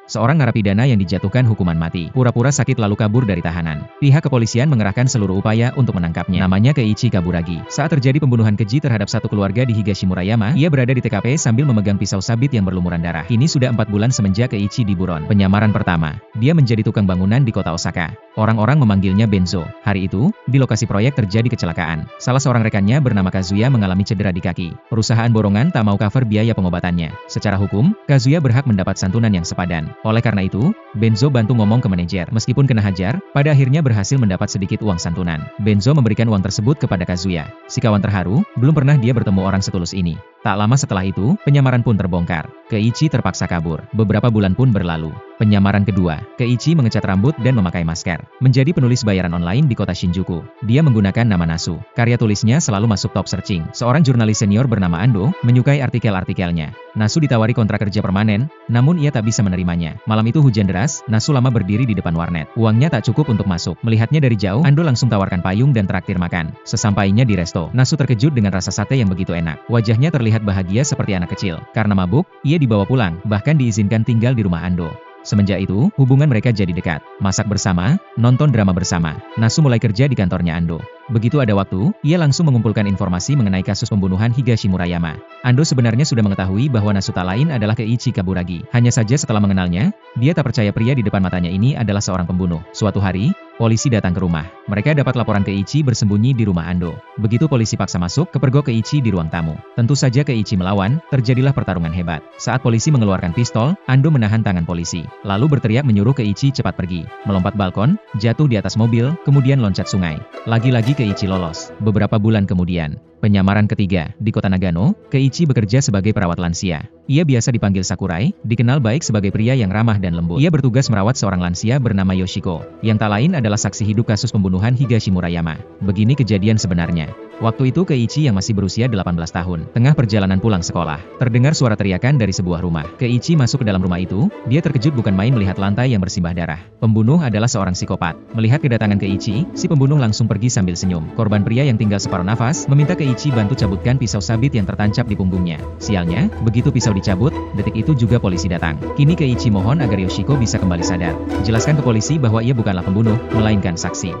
seorang narapidana yang dijatuhkan hukuman mati, pura-pura sakit lalu kabur dari tahanan. Pihak kepolisian mengerahkan seluruh upaya untuk menangkapnya. Namanya Keiichi Kaburagi. Saat terjadi pembunuhan keji terhadap satu keluarga di Higashimurayama, ia berada di TKP sambil memegang pisau sabit yang berlumuran darah. Kini sudah 4 bulan semenjak Keiichi diburon. Penyamaran pertama, dia menjadi tukang bangunan di kota Osaka. Orang-orang memanggilnya Benzo. Hari itu, di lokasi proyek terjadi kecelakaan. Salah seorang rekannya bernama Kazuya mengalami cedera di kaki. Perusahaan borongan tak mau cover biaya pengobatannya. Secara hukum, Kazuya berhak mendapat santunan yang sepadan. Oleh karena itu, Benzo bantu ngomong ke manajer. Meskipun kena hajar, pada akhirnya berhasil mendapat sedikit uang santunan. Benzo memberikan uang tersebut kepada Kazuya. Si kawan terharu, belum pernah dia bertemu orang setulus ini. Tak lama setelah itu, penyamaran pun terbongkar. Keiichi terpaksa kabur. Beberapa bulan pun berlalu. Penyamaran kedua, Keiichi mengecat rambut dan memakai masker. Menjadi penulis bayaran online di kota Shinjuku. Dia menggunakan nama Nasu. Karya tulisnya selalu masuk top searching. Seorang jurnalis senior bernama Ando, menyukai artikel-artikelnya. Nasu ditawari kontrak kerja permanen, namun ia tak bisa menerimanya. Malam itu hujan deras, Nasu lama berdiri di depan warnet. Uangnya tak cukup untuk masuk. Melihatnya dari jauh, Ando langsung tawarkan payung dan traktir makan. Sesampainya di resto, Nasu terkejut dengan rasa sate yang begitu enak. Wajahnya terlihat bahagia seperti anak kecil. Karena mabuk, ia dibawa pulang, bahkan diizinkan tinggal di rumah Ando. Semenjak itu, hubungan mereka jadi dekat. Masak bersama, nonton drama bersama. Nasu mulai kerja di kantornya Ando. Begitu ada waktu, ia langsung mengumpulkan informasi mengenai kasus pembunuhan Higashimurayama. Ando sebenarnya sudah mengetahui bahwa Nasu tak lain adalah Keiichi Kaburagi. Hanya saja setelah mengenalnya, dia tak percaya pria di depan matanya ini adalah seorang pembunuh. Suatu hari, polisi datang ke rumah. Mereka dapat laporan Keiichi bersembunyi di rumah Ando. Begitu polisi paksa masuk, kepergok Keiichi di ruang tamu. Tentu saja Keiichi melawan, terjadilah pertarungan hebat. Saat polisi mengeluarkan pistol, Ando menahan tangan polisi. Lalu berteriak menyuruh Keiichi cepat pergi. Melompat balkon, jatuh di atas mobil, kemudian loncat sungai. Lagi-lagi Keiichi lolos. Beberapa bulan kemudian, penyamaran ketiga, di kota Nagano, Keiichi bekerja sebagai perawat lansia. Ia biasa dipanggil Sakurai, dikenal baik sebagai pria yang ramah dan lembut. Ia bertugas merawat seorang lansia bernama Yoshiko, yang tak lain adalah saksi hidup kasus pembunuhan Higashimurayama. Begini kejadian sebenarnya. Waktu itu Keiichi yang masih berusia 18 tahun, tengah perjalanan pulang sekolah. Terdengar suara teriakan dari sebuah rumah. Keiichi masuk ke dalam rumah itu, dia terkejut bukan main melihat lantai yang bersimbah darah. Pembunuh adalah seorang psikopat. Melihat kedatangan Keiichi, si pembunuh langsung pergi sambil senyum. Korban pria yang tinggal separuh nafas, meminta Keiichi bantu cabutkan pisau sabit yang tertancap di punggungnya. Sialnya, begitu pisau dicabut, detik itu juga polisi datang. Kini Keiichi mohon agar Yoshiko bisa kembali sadar. Jelaskan ke polisi bahwa ia bukanlah pembunuh, melainkan saksi.